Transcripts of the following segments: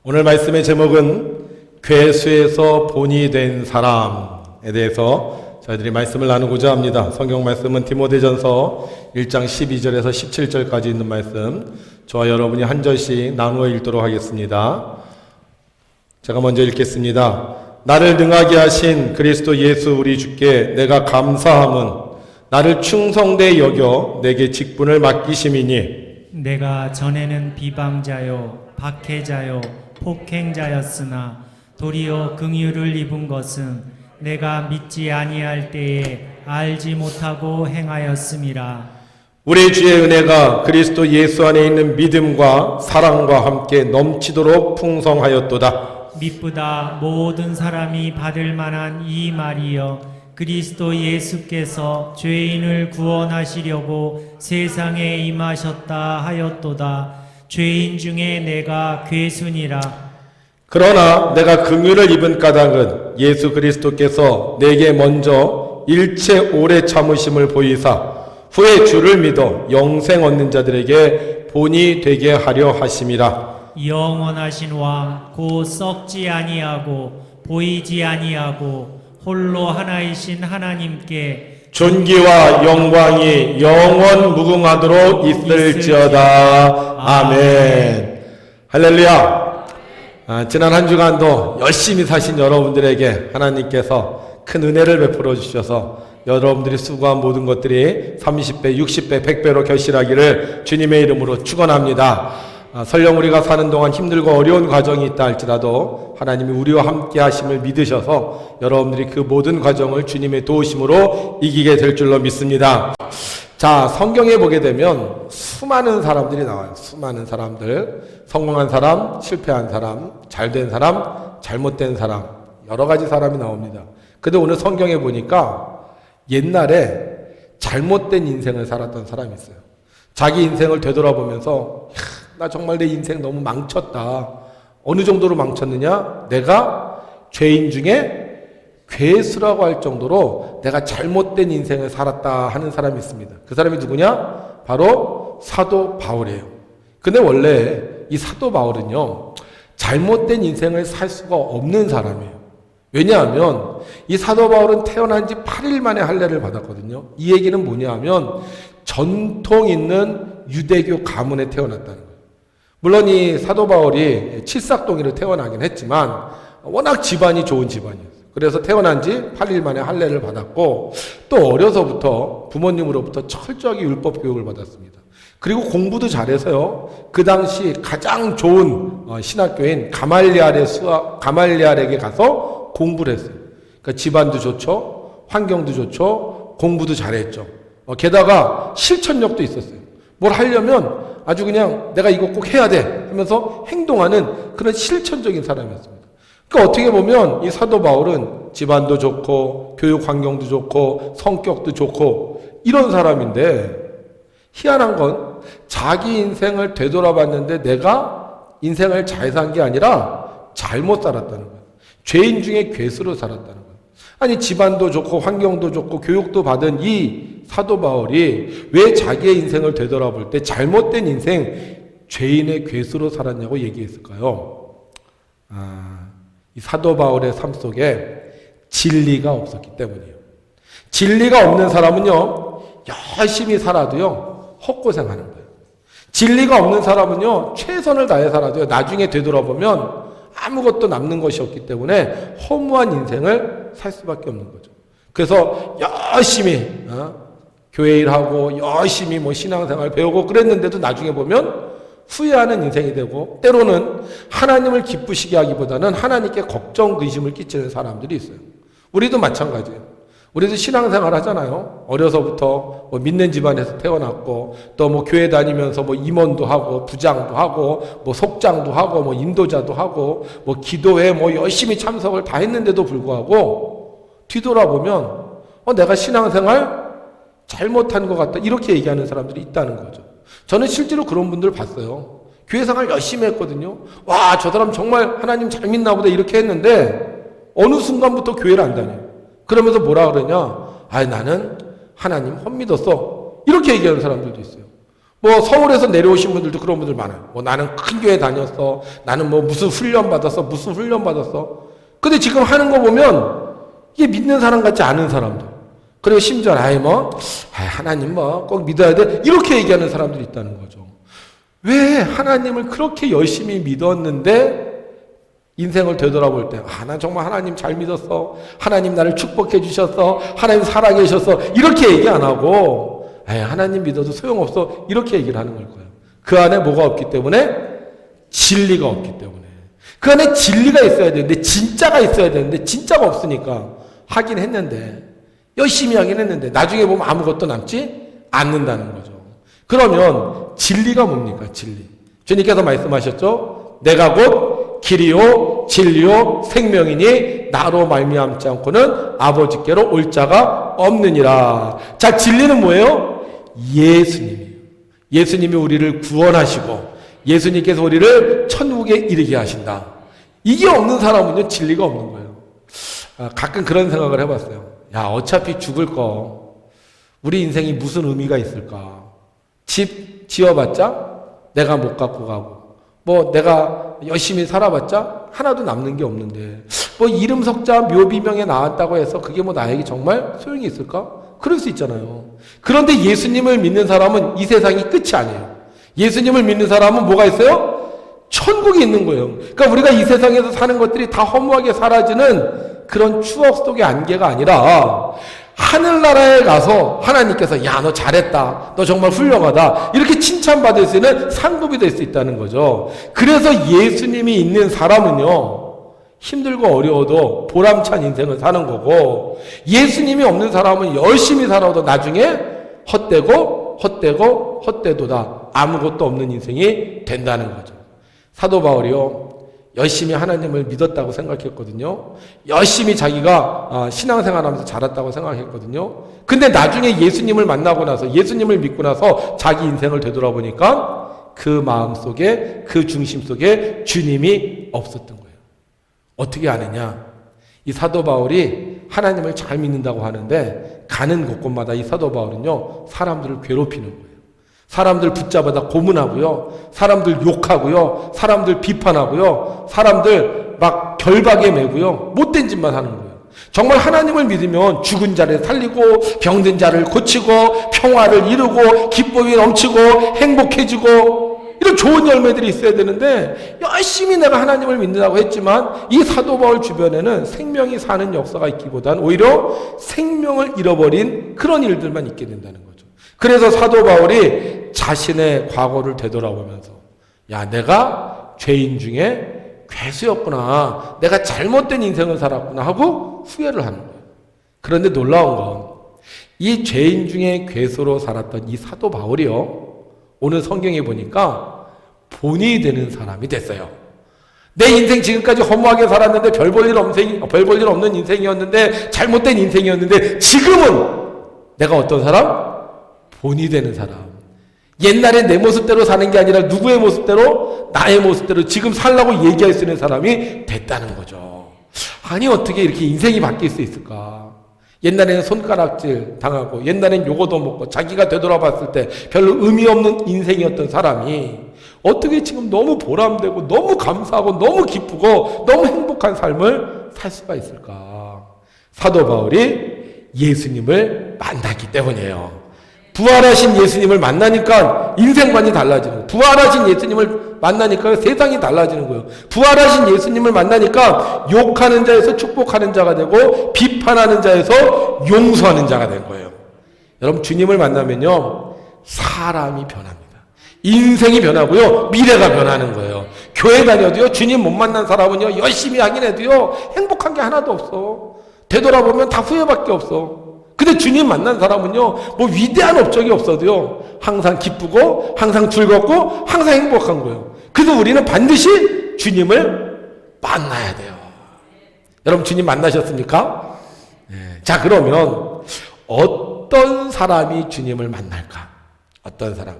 오늘 말씀의 제목은 괴수에서 본이 된 사람에 대해서 저희들이 말씀을 나누고자 합니다. 성경 말씀은 디모데전서 1장 12절에서 17절까지 있는 말씀, 저와 여러분이 한 절씩 나누어 읽도록 하겠습니다. 제가 먼저 읽겠습니다. 나를 능하게 하신 그리스도 예수 우리 주께 내가 감사함은 나를 충성되이 여겨 내게 직분을 맡기심이니 내가 전에는 비방자요 박해자요 폭행자였으나 도리어 긍휼을 입은 것은 내가 믿지 아니할 때에 알지 못하고 행하였음이라. 우리 주의 은혜가 그리스도 예수 안에 있는 믿음과 사랑과 함께 넘치도록 풍성하였도다. 미쁘다 모든 사람이 받을 만한 이 말이여 그리스도 예수께서 죄인을 구원하시려고 세상에 임하셨다 하였도다. 죄인 중에 내가 괴순이라. 그러나 내가 긍휼을 입은 까닭은 예수 그리스도께서 내게 먼저 일체 오래 참으심을 보이사 후에 주를 믿어 영생 얻는 자들에게 본이 되게 하려 하심이라. 영원하신 왕 곧 썩지 아니하고 보이지 아니하고 홀로 하나이신 하나님께 존귀와 영광이 영원 무궁하도록 있을지어다. 아멘. 할렐루야. 지난 한 주간도 열심히 사신 여러분들에게 하나님께서 큰 은혜를 베풀어 주셔서 여러분들이 수고한 모든 것들이 30배, 60배, 100배로 결실하기를 주님의 이름으로 축원합니다. 설령 우리가 사는 동안 힘들고 어려운 과정이 있다 할지라도 하나님이 우리와 함께 하심을 믿으셔서 여러분들이 그 모든 과정을 주님의 도우심으로 이기게 될 줄로 믿습니다. 자, 성경에 보게 되면 수많은 사람들이 나와요. 수많은 사람들, 성공한 사람, 실패한 사람, 잘된 사람, 잘못된 사람, 여러 가지 사람이 나옵니다. 근데 오늘 성경에 보니까 옛날에 잘못된 인생을 살았던 사람이 있어요. 자기 인생을 되돌아보면서 나 정말 내 인생 너무 망쳤다. 어느 정도로 망쳤느냐? 내가 죄인 중에 괴수라고 할 정도로 내가 잘못된 인생을 살았다 하는 사람이 있습니다. 그 사람이 누구냐? 바로 사도 바울이에요. 근데 원래 이 사도 바울은요, 잘못된 인생을 살 수가 없는 사람이에요. 왜냐하면 이 사도 바울은 태어난 지 8일 만에 할례를 받았거든요. 이 얘기는 뭐냐 하면 전통 있는 유대교 가문에 태어났다는 거예요. 물론 이 사도 바울이 칠삭동이로 태어나긴 했지만 워낙 집안이 좋은 집안이었어요. 그래서 태어난 지 8일 만에 할례를 받았고 또 어려서부터 부모님으로부터 철저하게 율법 교육을 받았습니다. 그리고 공부도 잘해서요. 그 당시 가장 좋은 신학교인 가말리알에게 가서 공부를 했어요. 그러니까 집안도 좋죠. 환경도 좋죠. 공부도 잘했죠. 게다가 실천력도 있었어요. 뭘 하려면 아주 그냥 내가 이거 꼭 해야 돼 하면서 행동하는 그런 실천적인 사람이었습니다. 그러니까 어떻게 보면 이 사도 바울은 집안도 좋고 교육 환경도 좋고 성격도 좋고 이런 사람인데 희한한 건 자기 인생을 되돌아봤는데 내가 인생을 잘 산 게 아니라 잘못 살았다는 거예요. 죄인 중에 괴수로 살았다는 거예요. 아니 집안도 좋고 환경도 좋고 교육도 받은 이 사도 바울이 왜 자기의 인생을 되돌아볼 때 잘못된 인생, 죄인의 괴수로 살았냐고 얘기했을까요? 이 사도 바울의 삶 속에 진리가 없었기 때문이에요. 진리가 없는 사람은요, 열심히 살아도요, 헛고생하는 거예요. 진리가 없는 사람은요, 최선을 다해 살아도요, 나중에 되돌아보면 아무것도 남는 것이 없기 때문에 허무한 인생을 살 수밖에 없는 거죠. 그래서 열심히 교회 일하고 열심히 신앙생활 배우고 그랬는데도 나중에 보면 후회하는 인생이 되고 때로는 하나님을 기쁘시게 하기보다는 하나님께 걱정, 근심을 끼치는 사람들이 있어요. 우리도 마찬가지예요. 우리도 신앙생활 하잖아요. 어려서부터 믿는 집안에서 태어났고 또 교회 다니면서 임원도 하고 부장도 하고 속장도 하고 인도자도 하고 기도회 열심히 참석을 다 했는데도 불구하고 뒤돌아보면 내가 신앙생활 잘못한 것 같다 이렇게 얘기하는 사람들이 있다는 거죠. 저는 실제로 그런 분들 봤어요. 교회 생활 열심히 했거든요. 와, 저 사람 정말 하나님 잘 믿나 보다 이렇게 했는데 어느 순간부터 교회를 안 다녀요. 그러면서 뭐라 그러냐? 나는 하나님 헛 믿었어. 이렇게 얘기하는 사람들도 있어요. 뭐 서울에서 내려오신 분들도 그런 분들 많아요. 뭐 나는 큰 교회 다녔어. 나는 뭐 무슨 훈련 받았어. 무슨 훈련 받았어. 근데 지금 하는 거 보면 이게 믿는 사람 같지 않은 사람들. 그리고 심지어 하나님 꼭 믿어야 돼. 이렇게 얘기하는 사람들이 있다는 거죠. 왜 하나님을 그렇게 열심히 믿었는데 인생을 되돌아볼 때 난 정말 하나님 잘 믿었어. 하나님 나를 축복해 주셨어. 하나님 살아계셨어. 이렇게 얘기 안 하고 하나님 믿어도 소용없어. 이렇게 얘기를 하는 걸 거예요. 그 안에 뭐가 없기 때문에? 진리가 없기 때문에. 그 안에 진리가 있어야 되는데 진짜가 있어야 되는데 진짜가 없으니까 하긴 했는데 열심히 하긴 했는데 나중에 보면 아무것도 남지 않는다는 거죠. 그러면 진리가 뭡니까? 진리. 주님께서 말씀하셨죠. 내가 곧 길이요 진리요 생명이니 나로 말미암지 않고는 아버지께로 올 자가 없느니라. 자, 진리는 뭐예요? 예수님이에요. 예수님이 우리를 구원하시고 예수님께서 우리를 천국에 이르게 하신다. 이게 없는 사람은요 진리가 없는 거예요. 가끔 그런 생각을 해봤어요. 어차피 죽을 거 우리 인생이 무슨 의미가 있을까? 집 지어봤자 내가 못 갖고 가고 뭐 내가 열심히 살아봤자 하나도 남는 게 없는데 뭐 이름 석자 묘비명에 나왔다고 해서 그게 뭐 나에게 정말 소용이 있을까? 그럴 수 있잖아요. 그런데 예수님을 믿는 사람은 이 세상이 끝이 아니에요. 예수님을 믿는 사람은 뭐가 있어요? 천국이 있는 거예요. 그러니까 우리가 이 세상에서 사는 것들이 다 허무하게 사라지는 그런 추억 속의 안개가 아니라 하늘나라에 가서 하나님께서 너 잘했다. 너 정말 훌륭하다. 이렇게 칭찬받을 수 있는 상급이 될 수 있다는 거죠. 그래서 예수님이 있는 사람은요 힘들고 어려워도 보람찬 인생을 사는 거고 예수님이 없는 사람은 열심히 살아도 나중에 헛되도다. 아무것도 없는 인생이 된다는 거죠. 사도 바울이요 열심히 하나님을 믿었다고 생각했거든요. 열심히 자기가 신앙생활하면서 자랐다고 생각했거든요. 근데 나중에 예수님을 만나고 나서 예수님을 믿고 나서 자기 인생을 되돌아보니까 그 마음 속에 그 중심 속에 주님이 없었던 거예요. 어떻게 아느냐? 이 사도 바울이 하나님을 잘 믿는다고 하는데 가는 곳곳마다 이 사도 바울은요 사람들을 괴롭히는 거예요. 사람들 붙잡아다 고문하고요. 사람들 욕하고요. 사람들 비판하고요. 사람들 막 결박에 매고요. 못된 짓만 하는 거예요. 정말 하나님을 믿으면 죽은 자를 살리고 병든 자를 고치고 평화를 이루고 기쁨이 넘치고 행복해지고 이런 좋은 열매들이 있어야 되는데 열심히 내가 하나님을 믿는다고 했지만 이 사도 바울 주변에는 생명이 사는 역사가 있기보다는 오히려 생명을 잃어버린 그런 일들만 있게 된다는 거죠. 그래서 사도 바울이 자신의 과거를 되돌아보면서 내가 죄인 중에 괴수였구나. 내가 잘못된 인생을 살았구나 하고 후회를 하는 거예요. 그런데 놀라운 건 이 죄인 중에 괴수로 살았던 이 사도 바울이요. 오늘 성경에 보니까 본이 되는 사람이 됐어요. 내 인생 지금까지 허무하게 살았는데 별 볼 일 없는 인생이었는데 잘못된 인생이었는데 지금은 내가 어떤 사람? 본이 되는 사람. 옛날에 내 모습대로 사는 게 아니라 누구의 모습대로? 나의 모습대로 지금 살라고 얘기할 수 있는 사람이 됐다는 거죠. 아니 어떻게 이렇게 인생이 바뀔 수 있을까? 옛날에는 손가락질 당하고 옛날에는 요거도 먹고 자기가 되돌아봤을 때 별로 의미 없는 인생이었던 사람이 어떻게 지금 너무 보람되고 너무 감사하고 너무 기쁘고 너무 행복한 삶을 살 수가 있을까? 사도 바울이 예수님을 만났기 때문이에요. 부활하신 예수님을 만나니까 인생관이 달라지는 거예요. 부활하신 예수님을 만나니까 세상이 달라지는 거예요. 부활하신 예수님을 만나니까 욕하는 자에서 축복하는 자가 되고 비판하는 자에서 용서하는 자가 된 거예요. 여러분 주님을 만나면요 사람이 변합니다. 인생이 변하고요 미래가 변하는 거예요. 교회 다녀도요 주님 못 만난 사람은요 열심히 하긴 해도요 행복한 게 하나도 없어. 되돌아보면 다 후회밖에 없어. 근데 주님 만난 사람은요, 뭐 위대한 업적이 없어도요, 항상 기쁘고, 항상 즐겁고, 항상 행복한 거예요. 그래서 우리는 반드시 주님을 만나야 돼요. 여러분, 주님 만나셨습니까? 네. 자, 그러면, 어떤 사람이 주님을 만날까? 어떤 사람?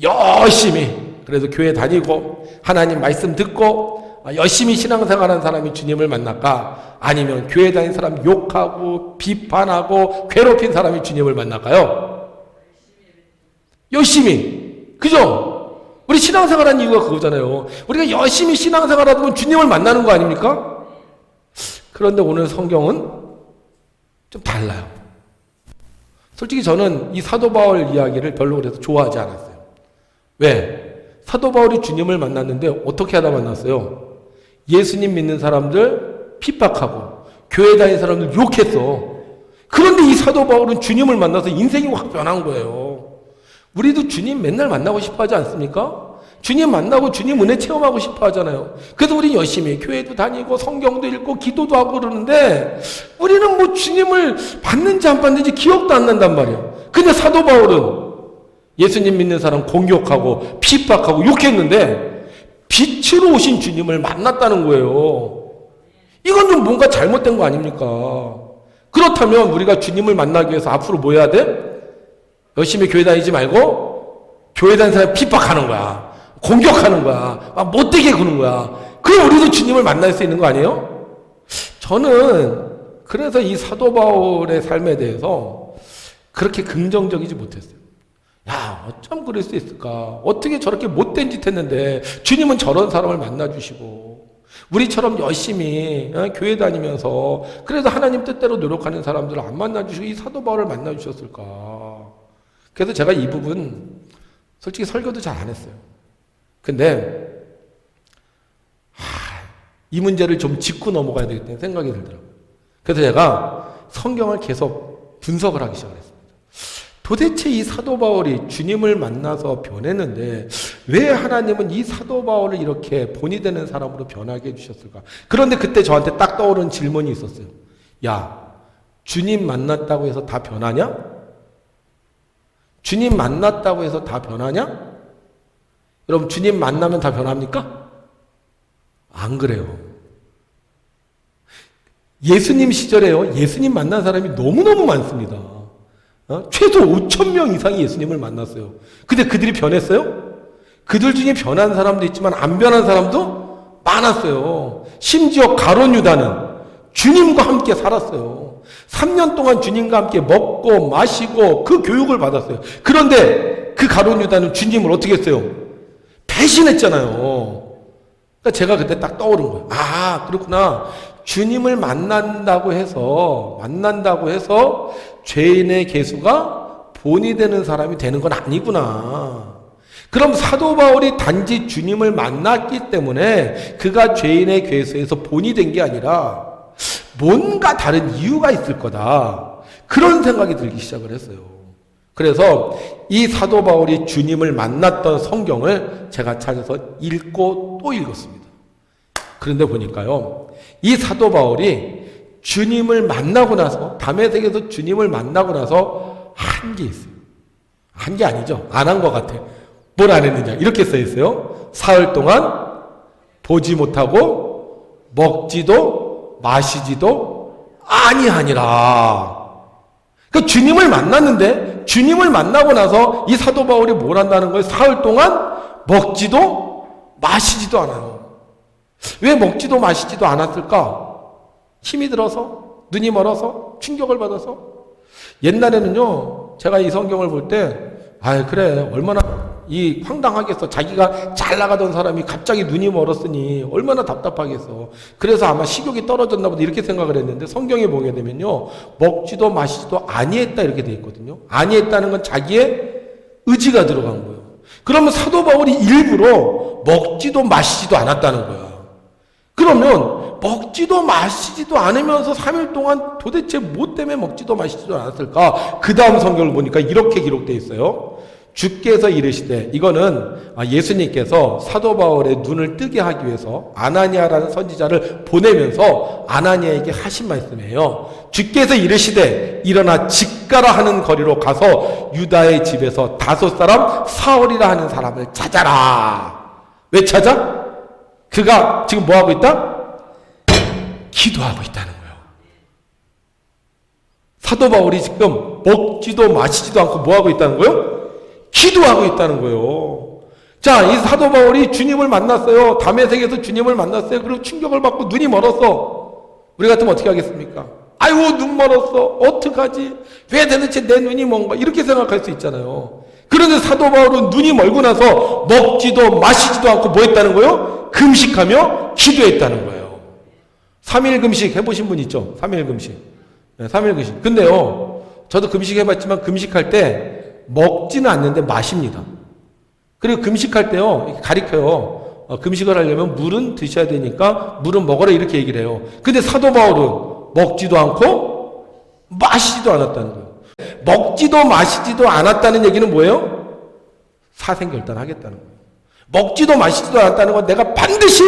열심히, 그래서 교회 다니고, 하나님 말씀 듣고, 열심히 신앙생활하는 사람이 주님을 만날까? 아니면 교회 다니는 사람 욕하고 비판하고 괴롭힌 사람이 주님을 만날까요? 열심히. 그죠? 우리 신앙생활하는 이유가 그거잖아요. 우리가 열심히 신앙생활하다 보면 주님을 만나는 거 아닙니까? 그런데 오늘 성경은 좀 달라요. 솔직히 저는 이 사도 바울 이야기를 별로 그래서 좋아하지 않았어요. 왜? 사도 바울이 주님을 만났는데 어떻게 하다 만났어요? 예수님 믿는 사람들 핍박하고 교회 다니는 사람들 욕했어. 그런데 이 사도 바울은 주님을 만나서 인생이 확 변한 거예요. 우리도 주님 맨날 만나고 싶어 하지 않습니까? 주님 만나고 주님 은혜 체험하고 싶어 하잖아요. 그래서 우리 열심히 교회도 다니고 성경도 읽고 기도도 하고 그러는데 우리는 뭐 주님을 받는지 안 받는지 기억도 안 난단 말이에요. 근데 사도 바울은 예수님 믿는 사람 공격하고 핍박하고 욕했는데 빛으로 오신 주님을 만났다는 거예요. 이건 좀 뭔가 잘못된 거 아닙니까? 그렇다면 우리가 주님을 만나기 위해서 앞으로 뭐 해야 돼? 열심히 교회 다니지 말고 교회 다니는 사람 핍박하는 거야. 공격하는 거야. 막 못되게 구는 거야. 그럼 우리도 주님을 만날 수 있는 거 아니에요? 저는 그래서 이 사도 바울의 삶에 대해서 그렇게 긍정적이지 못했어요. 야, 어쩜 그럴 수 있을까? 어떻게 저렇게 못된 짓 했는데 주님은 저런 사람을 만나주시고 우리처럼 열심히 교회 다니면서 그래도 하나님 뜻대로 노력하는 사람들을 안 만나주시고 이 사도 바울을 만나주셨을까? 그래서 제가 이 부분 솔직히 설교도 잘 안 했어요. 근데 이 문제를 좀 짚고 넘어가야 되겠다는 생각이 들더라고요. 그래서 제가 성경을 계속 분석을 하기 시작했습니다. 도대체 이 사도 바울이 주님을 만나서 변했는데 왜 하나님은 이 사도 바울을 이렇게 본이 되는 사람으로 변하게 해주셨을까? 그런데 그때 저한테 딱 떠오른 질문이 있었어요. 야, 주님 만났다고 해서 다 변하냐? 주님 만났다고 해서 다 변하냐? 여러분 주님 만나면 다 변합니까? 안 그래요. 예수님 시절에요. 예수님 만난 사람이 너무너무 많습니다. 최소 5,000명 이상이 예수님을 만났어요. 근데 그들이 변했어요? 그들 중에 변한 사람도 있지만 안 변한 사람도 많았어요. 심지어 가룟 유다는 주님과 함께 살았어요. 3년 동안 주님과 함께 먹고 마시고 그 교육을 받았어요. 그런데 그 가룟 유다는 주님을 어떻게 했어요? 배신했잖아요. 그러니까 제가 그때 딱 떠오른 거예요. 아, 그렇구나. 주님을 만난다고 해서 죄인의 계수가 본이 되는 사람이 되는 건 아니구나. 그럼 사도 바울이 단지 주님을 만났기 때문에 그가 죄인의 계수에서 본이 된 게 아니라 뭔가 다른 이유가 있을 거다. 그런 생각이 들기 시작을 했어요. 그래서 이 사도 바울이 주님을 만났던 성경을 제가 찾아서 읽고 또 읽었습니다. 그런데 보니까요, 이 사도 바울이 주님을 만나고 나서, 다메섹에서 주님을 만나고 나서 한 게 있어요. 한 게 아니죠. 안 한 것 같아. 뭘 안 했느냐. 이렇게 써 있어요. 사흘 동안 보지 못하고 먹지도 마시지도 아니하니라. 그러니까 주님을 만났는데 주님을 만나고 나서 이 사도 바울이 뭘 한다는 거예요? 사흘 동안 먹지도 마시지도 않아요. 왜 먹지도 마시지도 않았을까? 힘이 들어서? 눈이 멀어서? 충격을 받아서? 옛날에는요, 제가 이 성경을 볼 때, 그래, 얼마나 이 황당하겠어. 자기가 잘 나가던 사람이 갑자기 눈이 멀었으니 얼마나 답답하겠어. 그래서 아마 식욕이 떨어졌나 보다 이렇게 생각을 했는데 성경에 보게 되면요, 먹지도 마시지도 아니했다 이렇게 돼 있거든요. 아니했다는 건 자기의 의지가 들어간 거예요. 그러면 사도 바울이 일부러 먹지도 마시지도 않았다는 거야. 그러면 먹지도 마시지도 않으면서 3일 동안 도대체 뭐 때문에 먹지도 마시지도 않았을까? 그 다음 성경을 보니까 이렇게 기록되어 있어요. 주께서 이르시되, 이거는 예수님께서 사도 바울의 눈을 뜨게 하기 위해서 아나니아라는 선지자를 보내면서 아나니아에게 하신 말씀이에요. 주께서 이르시되 일어나 집 가라 하는 거리로 가서 유다의 집에서 5 사람 사울이라 하는 사람을 찾아라. 왜 찾아? 그가 지금 뭐 하고 있다? 기도하고 있다는 거예요. 사도 바울이 지금 먹지도 마시지도 않고 뭐 하고 있다는 거예요? 기도하고 있다는 거예요. 자, 이 사도 바울이 주님을 만났어요. 다메섹에서 주님을 만났어요. 그리고 충격을 받고 눈이 멀었어. 우리 같으면 어떻게 하겠습니까? 아이고, 눈 멀었어. 어떡하지? 왜 도대체 내 눈이 먼가? 이렇게 생각할 수 있잖아요. 그런데 사도 바울은 눈이 멀고 나서 먹지도 마시지도 않고 뭐 했다는 거예요? 금식하며 기도했다는 거예요. 3일 금식 해보신 분 있죠? 3일 금식. 네, 3일 금식. 근데요, 저도 금식 해봤지만 금식할 때 먹지는 않는데 마십니다. 그리고 금식할 때요, 이렇게 가리켜요. 금식을 하려면 물은 드셔야 되니까 물은 먹어라 이렇게 얘기를 해요. 근데 사도 바울은 먹지도 않고 마시지도 않았다는 거예요. 먹지도 마시지도 않았다는 얘기는 뭐예요? 사생결단하겠다는 거예요. 먹지도 마시지도 않았다는 건 내가 반드시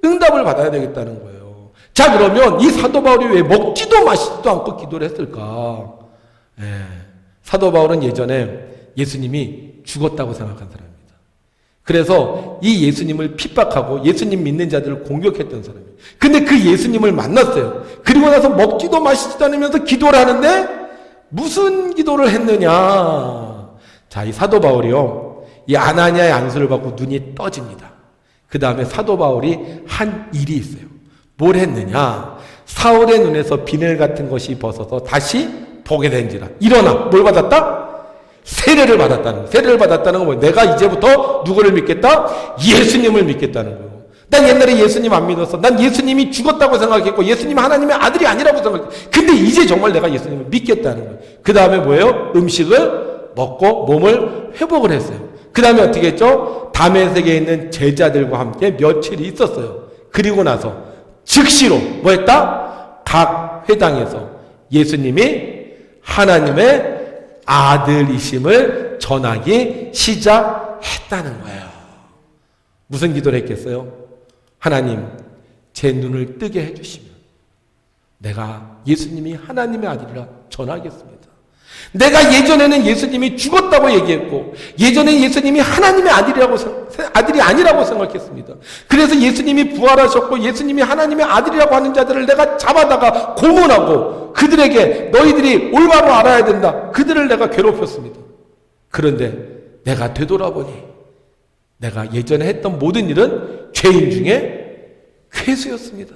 응답을 받아야 되겠다는 거예요. 자, 그러면 이 사도 바울이 왜 먹지도 마시지도 않고 기도를 했을까? 사도 바울은 예전에 예수님이 죽었다고 생각한 사람입니다. 그래서 이 예수님을 핍박하고 예수님 믿는 자들을 공격했던 사람이에요. 근데 그 예수님을 만났어요. 그리고 나서 먹지도 마시지도 않으면서 기도를 하는데 무슨 기도를 했느냐? 자, 이 사도 바울이요, 이 아나니아의 안수를 받고 눈이 떠집니다. 그 다음에 사도 바울이 한 일이 있어요. 뭘 했느냐? 사울의 눈에서 비늘 같은 것이 벗어서 다시 보게 된지라. 일어나. 뭘 받았다? 세례를 받았다는 거예요. 세례를 받았다는 건 뭐예요? 내가 이제부터 누구를 믿겠다? 예수님을 믿겠다는 거예요. 난 옛날에 예수님 안 믿었어. 난 예수님이 죽었다고 생각했고 예수님이 하나님의 아들이 아니라고 생각했고, 근데 이제 정말 내가 예수님을 믿겠다는 거예요. 그 다음에 뭐예요? 음식을 먹고 몸을 회복을 했어요. 그 다음에 어떻게 했죠? 다메섹에 있는 제자들과 함께 며칠이 있었어요. 그리고 나서 즉시로 뭐 했다? 각 회당에서 예수님이 하나님의 아들이심을 전하기 시작했다는 거예요. 무슨 기도를 했겠어요? 하나님, 제 눈을 뜨게 해주시면 내가 예수님이 하나님의 아들이라 전하겠습니다. 내가 예전에는 예수님이 죽었다고 얘기했고 예전에 예수님이 하나님의 아들이 아니라고 생각했습니다. 그래서 예수님이 부활하셨고 예수님이 하나님의 아들이라고 하는 자들을 내가 잡아다가 고문하고 그들에게 너희들이 올바로 알아야 된다. 그들을 내가 괴롭혔습니다. 그런데 내가 되돌아보니 내가 예전에 했던 모든 일은 죄인 중에 괴수였습니다.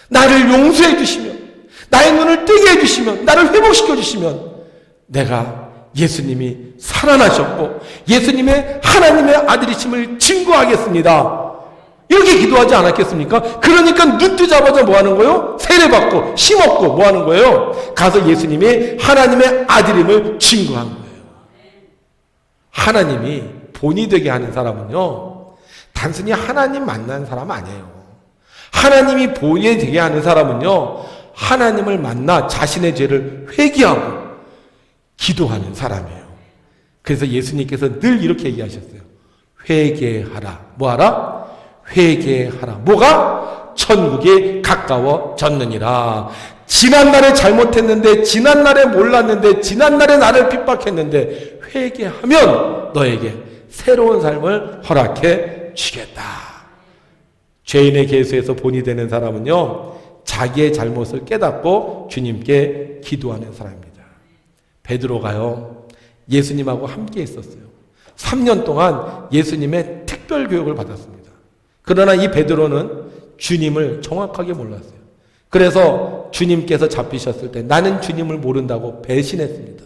나를 용서해 주시면, 나의 눈을 뜨게 해주시면, 나를 회복시켜 주시면 내가 예수님이 살아나셨고 예수님의 하나님의 아들이심을 증거하겠습니다. 이렇게 기도하지 않았겠습니까? 그러니까 눈 뜨자마자 뭐 하는 거예요? 세례받고 심었고 뭐 하는 거예요? 가서 예수님이 하나님의 아들임을 증거한 거예요. 하나님이 본이 되게 하는 사람은요, 단순히 하나님 만난 사람 아니에요. 하나님이 본이 되게 하는 사람은요, 하나님을 만나 자신의 죄를 회개하고 기도하는 사람이에요. 그래서 예수님께서 늘 이렇게 얘기하셨어요. 회개하라. 뭐하라? 회개하라. 뭐가? 천국이 가까워졌느니라. 지난날에 잘못했는데, 지난날에 몰랐는데, 지난날에 나를 핍박했는데 회개하면 너에게 새로운 삶을 허락해 주겠다. 죄인의 계수에서 본이 되는 사람은요, 자기의 잘못을 깨닫고 주님께 기도하는 사람입니다. 베드로가요, 예수님하고 함께 있었어요. 3년 동안 예수님의 특별 교육을 받았습니다. 그러나 이 베드로는 주님을 정확하게 몰랐어요. 그래서 주님께서 잡히셨을 때 나는 주님을 모른다고 배신했습니다.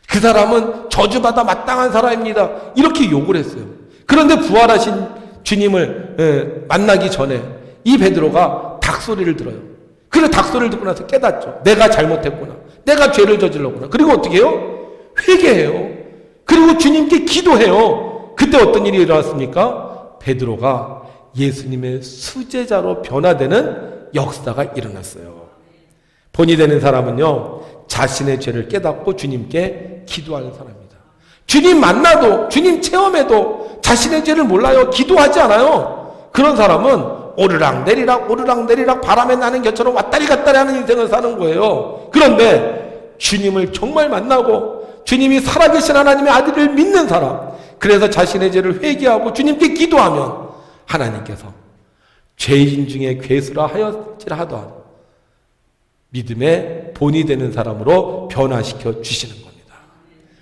그 사람은 저주받아 마땅한 사람입니다. 이렇게 욕을 했어요. 그런데 부활하신 주님을 만나기 전에 이 베드로가 닭소리를 들어요. 그래서 닭소리를 듣고 나서 깨닫죠. 내가 잘못했구나. 내가 죄를 저질렀구나. 그리고 어떻게 해요? 회개해요. 그리고 주님께 기도해요. 그때 어떤 일이 일어났습니까? 베드로가 예수님의 수제자로 변화되는 역사가 일어났어요. 본이 되는 사람은요, 자신의 죄를 깨닫고 주님께 기도하는 사람입니다. 주님 만나도, 주님 체험해도 자신의 죄를 몰라요. 기도하지 않아요. 그런 사람은 오르락내리락 바람에 나는 겨처럼 왔다리 갔다리 하는 인생을 사는 거예요. 그런데 주님을 정말 만나고 주님이 살아계신 하나님의 아들을 믿는 사람, 그래서 자신의 죄를 회개하고 주님께 기도하면 하나님께서 죄인 중에 괴수라 하였지라 하더라도 믿음의 본이 되는 사람으로 변화시켜 주시는 겁니다.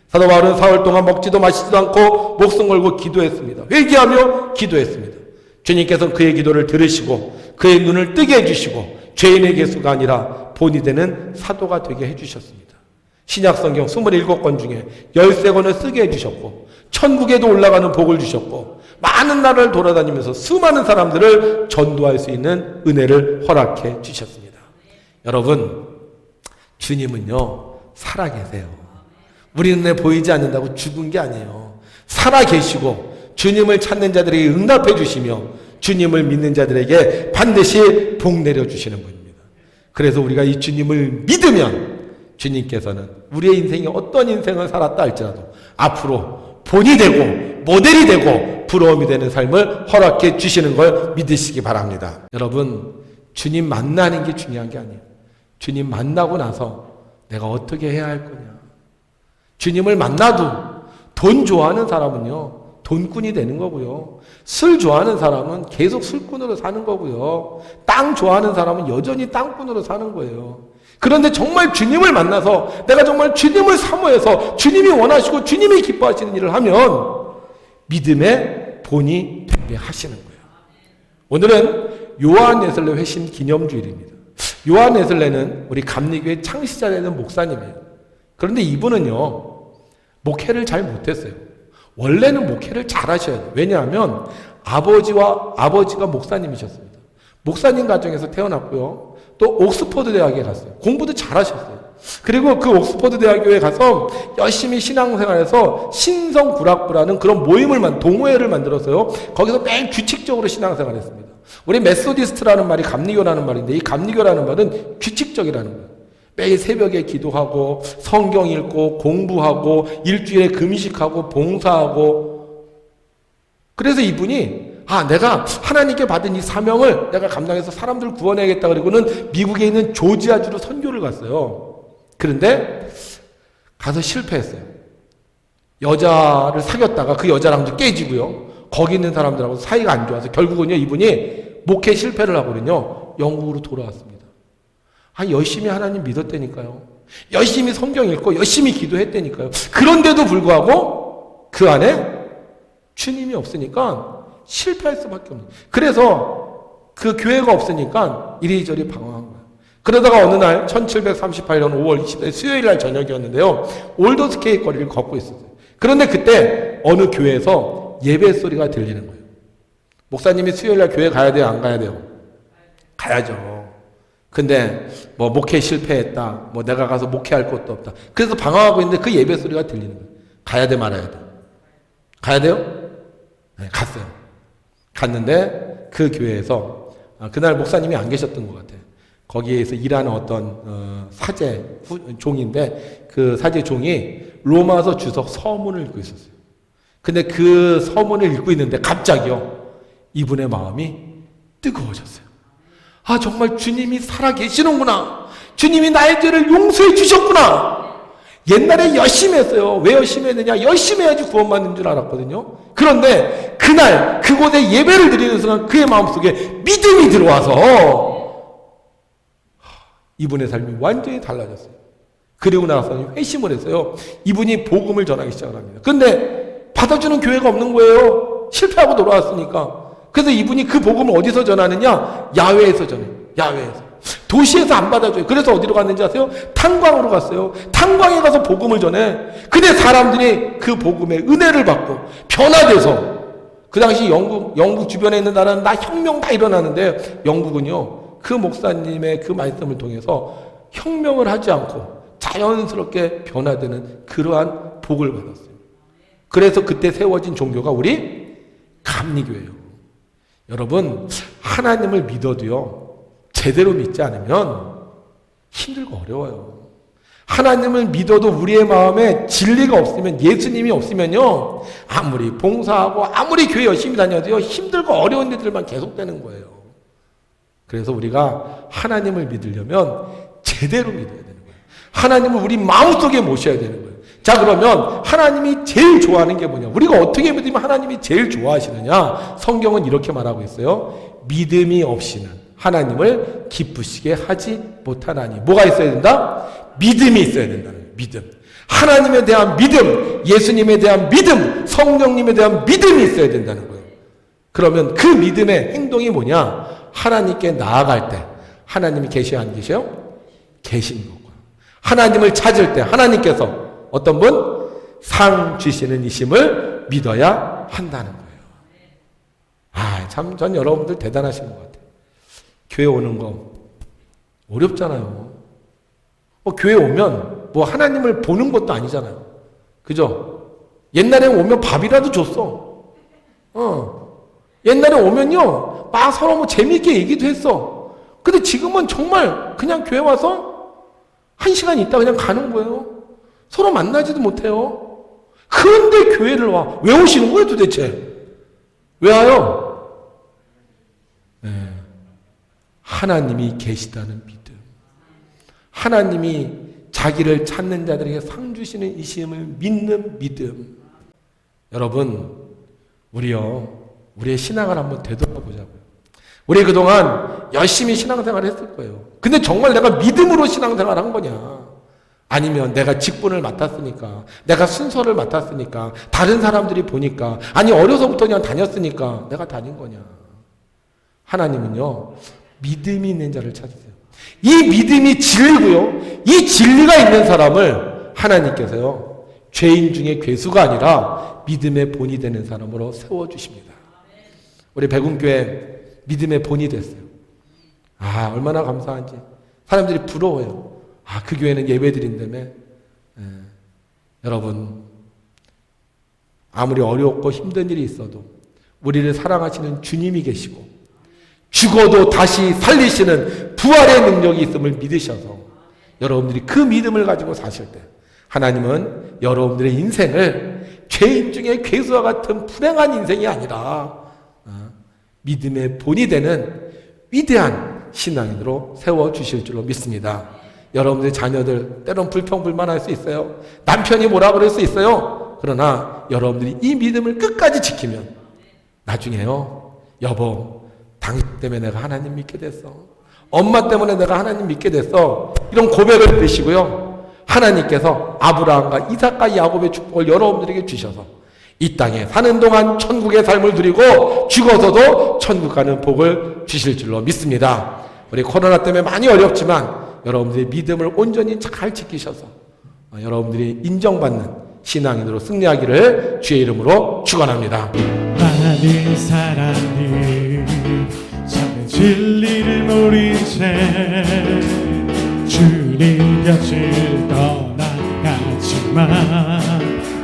사도 바울은 사흘 동안 먹지도 마시지도 않고 목숨 걸고 기도했습니다. 회개하며 기도했습니다. 주님께서는 그의 기도를 들으시고 그의 눈을 뜨게 해주시고 죄인의 괴수가 아니라 본이 되는 사도가 되게 해주셨습니다. 신약성경 27권 중에 13권을 쓰게 해주셨고 천국에도 올라가는 복을 주셨고 많은 나라를 돌아다니면서 수많은 사람들을 전도할 수 있는 은혜를 허락해 주셨습니다. 여러분, 주님은요 살아계세요. 우리 눈에 보이지 않는다고 죽은 게 아니에요. 살아계시고 주님을 찾는 자들에게 응답해 주시며 주님을 믿는 자들에게 반드시 복 내려주시는 분입니다. 그래서 우리가 이 주님을 믿으면 주님께서는 우리의 인생이 어떤 인생을 살았다 할지라도 앞으로 본이 되고 모델이 되고 부러움이 되는 삶을 허락해 주시는 걸 믿으시기 바랍니다. 여러분, 주님 만나는 게 중요한 게 아니에요. 주님 만나고 나서 내가 어떻게 해야 할 거냐. 주님을 만나도 돈 좋아하는 사람은요 돈꾼이 되는 거고요. 술 좋아하는 사람은 계속 술꾼으로 사는 거고요. 땅 좋아하는 사람은 여전히 땅꾼으로 사는 거예요. 그런데 정말 주님을 만나서 내가 정말 주님을 사모해서 주님이 원하시고 주님이 기뻐하시는 일을 하면 믿음의 본이 되게 하시는 거예요. 오늘은 요한 웨슬레 회심 기념주일입니다. 요한 웨슬레는 우리 감리교회 창시자 되는 목사님이에요. 그런데 이분은요 목회를 잘 못했어요. 원래는 목회를 잘 하셔야 돼요. 왜냐하면 아버지가 목사님이셨습니다. 목사님 가정에서 태어났고요. 또 옥스퍼드 대학에 갔어요. 공부도 잘 하셨어요. 그리고 그 옥스퍼드 대학교에 가서 열심히 신앙생활해서 신성구락부라는 그런 동호회를 만들었어요. 거기서 매일 규칙적으로 신앙생활했습니다. 우리 메소디스트라는 말이 감리교라는 말인데 이 감리교라는 말은 규칙적이라는 거예요. 매일 새벽에 기도하고 성경 읽고 공부하고 일주일에 금식하고 봉사하고. 그래서 이분이 내가 하나님께 받은 이 사명을 내가 감당해서 사람들을 구원해야겠다 그리고는 미국에 있는 조지아주로 선교를 갔어요. 그런데 가서 실패했어요. 여자를 사귀었다가 그 여자랑 좀 깨지고요. 거기 있는 사람들하고 사이가 안 좋아서 결국은요 이분이 목회 실패를 하거든요. 영국으로 돌아왔습니다. 열심히 하나님 믿었다니까요. 열심히 성경 읽고 열심히 기도했다니까요. 그런데도 불구하고 그 안에 주님이 없으니까 실패할 수밖에 없는. 그래서 그 교회가 없으니까 이리저리 방황한 거예요. 그러다가 어느 날 1738년 5월 20일 수요일 날 저녁이었는데요. 올더스케이 거리를 걷고 있었어요. 그런데 그때 어느 교회에서 예배 소리가 들리는 거예요. 목사님이 수요일 날 교회 가야 돼요? 안 가야 돼요? 가야죠. 근데 목회 실패했다. 내가 가서 목회할 것도 없다. 그래서 방황하고 있는데 그 예배 소리가 들리는 거예요. 가야 돼 말아야 돼? 가야 돼요? 네, 갔어요. 갔는데 그 교회에서 그날 목사님이 안 계셨던 것 같아요. 거기에서 일하는 어떤 사제 종인데 그 사제 종이 로마서 주석 서문을 읽고 있었어요. 근데 그 서문을 읽고 있는데 갑자기요 이분의 마음이 뜨거워졌어요. 정말 주님이 살아계시는구나. 주님이 나의 죄를 용서해 주셨구나. 옛날에 열심히 했어요. 왜 열심히 했느냐? 열심히 해야지 구원받는 줄 알았거든요. 그런데 그날 그곳에 예배를 드리는 순간 그의 마음속에 믿음이 들어와서 이분의 삶이 완전히 달라졌어요. 그리고 나서 회심을 했어요. 이분이 복음을 전하기 시작을 합니다. 그런데 받아주는 교회가 없는 거예요. 실패하고 돌아왔으니까. 그래서 이분이 그 복음을 어디서 전하느냐? 야외에서 전해요. 야외에서. 도시에서 안 받아줘요. 그래서 어디로 갔는지 아세요? 탄광으로 갔어요. 탄광에 가서 복음을 전해. 근데 사람들이 그 복음의 은혜를 받고 변화돼서 그 당시 영국 주변에 있는 나라는 다 혁명 다 일어나는데 영국은요 그 목사님의 그 말씀을 통해서 혁명을 하지 않고 자연스럽게 변화되는 그러한 복을 받았어요. 그래서 그때 세워진 종교가 우리 감리교예요. 여러분, 하나님을 믿어도요 제대로 믿지 않으면 힘들고 어려워요. 하나님을 믿어도 우리의 마음에 진리가 없으면, 예수님이 없으면요 아무리 봉사하고 아무리 교회 열심히 다녀도요 힘들고 어려운 일들만 계속되는 거예요. 그래서 우리가 하나님을 믿으려면 제대로 믿어야 되는 거예요. 하나님을 우리 마음속에 모셔야 되는 거예요. 자, 그러면 하나님이 제일 좋아하는 게 뭐냐? 우리가 어떻게 믿으면 하나님이 제일 좋아하시느냐? 성경은 이렇게 말하고 있어요. 믿음이 없이는 하나님을 기쁘시게 하지 못하나니. 뭐가 있어야 된다? 믿음이 있어야 된다는 거예요. 믿음. 하나님에 대한 믿음, 예수님에 대한 믿음, 성령님에 대한 믿음이 있어야 된다는 거예요. 그러면 그 믿음의 행동이 뭐냐? 하나님께 나아갈 때 하나님이 계셔 안 계셔요? 계신 거고요. 하나님을 찾을 때 하나님께서 어떤 분? 상 주시는 이심을 믿어야 한다는 거예요. 참, 전 여러분들 대단하신 것 같아요. 교회 오는 거 어렵잖아요. 교회 오면 뭐 하나님을 보는 것도 아니잖아요. 그죠? 옛날에 오면 밥이라도 줬어. 옛날에 오면요, 막 서로 뭐 재미있게 얘기도 했어. 근데 지금은 정말 그냥 교회 와서 1시간 있다 그냥 가는 거예요. 서로 만나지도 못해요. 그런데 교회를 와. 왜 오시는 거예요 도대체? 왜 와요? 하나님이 계시다는 믿음. 하나님이 자기를 찾는 자들에게 상 주시는 이심을 믿는 믿음. 여러분, 우리의 신앙을 한번 되돌아보자고요. 우리 그동안 열심히 신앙생활을 했을 거예요. 근데 정말 내가 믿음으로 신앙생활을 한 거냐? 아니면 내가 직분을 맡았으니까, 내가 순서를 맡았으니까, 다른 사람들이 보니까, 아니 어려서부터 그냥 다녔으니까 내가 다닌 거냐? 하나님은요, 믿음이 있는 자를 찾으세요. 이 믿음이 진리고요, 이 진리가 있는 사람을 하나님께서요, 죄인 중에 괴수가 아니라 믿음의 본이 되는 사람으로 세워주십니다. 우리 백운교회 믿음의 본이 됐어요. 얼마나 감사한지. 사람들이 부러워요. 그 교회는 예배드린다며. 여러분, 아무리 어렵고 힘든 일이 있어도 우리를 사랑하시는 주님이 계시고 죽어도 다시 살리시는 부활의 능력이 있음을 믿으셔서 여러분들이 그 믿음을 가지고 사실 때 하나님은 여러분들의 인생을 죄인 중에 괴수와 같은 불행한 인생이 아니라 믿음의 본이 되는 위대한 신앙인으로 세워주실 줄로 믿습니다. 여러분들의 자녀들 때론 불평불만할 수 있어요. 남편이 뭐라 그럴 수 있어요. 그러나 여러분들이 이 믿음을 끝까지 지키면 나중에요, 여보 당신 때문에 내가 하나님 믿게 됐어. 엄마 때문에 내가 하나님 믿게 됐어. 이런 고백을 드시고요, 하나님께서 아브라함과 이삭과 야곱의 축복을 여러분들에게 주셔서 이 땅에 사는 동안 천국의 삶을 누리고 죽어서도 천국 가는 복을 주실 줄로 믿습니다. 우리 코로나 때문에 많이 어렵지만 여러분들의 믿음을 온전히 잘 지키셔서 여러분들이 인정받는 신앙인으로 승리하기를 주의 이름으로 축원합니다. 많은 사람이 참 진리를 모른 채 주님 곁을 떠나가지만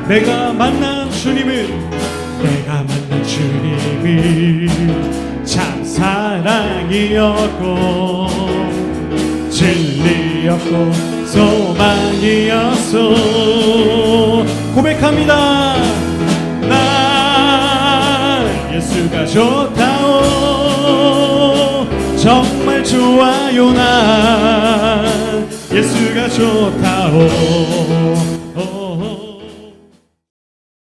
내가 만난 주님이 참 사랑이었고 진리였고 소망이었어. 고백합니다. 난 예수가 좋다오. 정말 좋아요. 난 예수가 좋다오.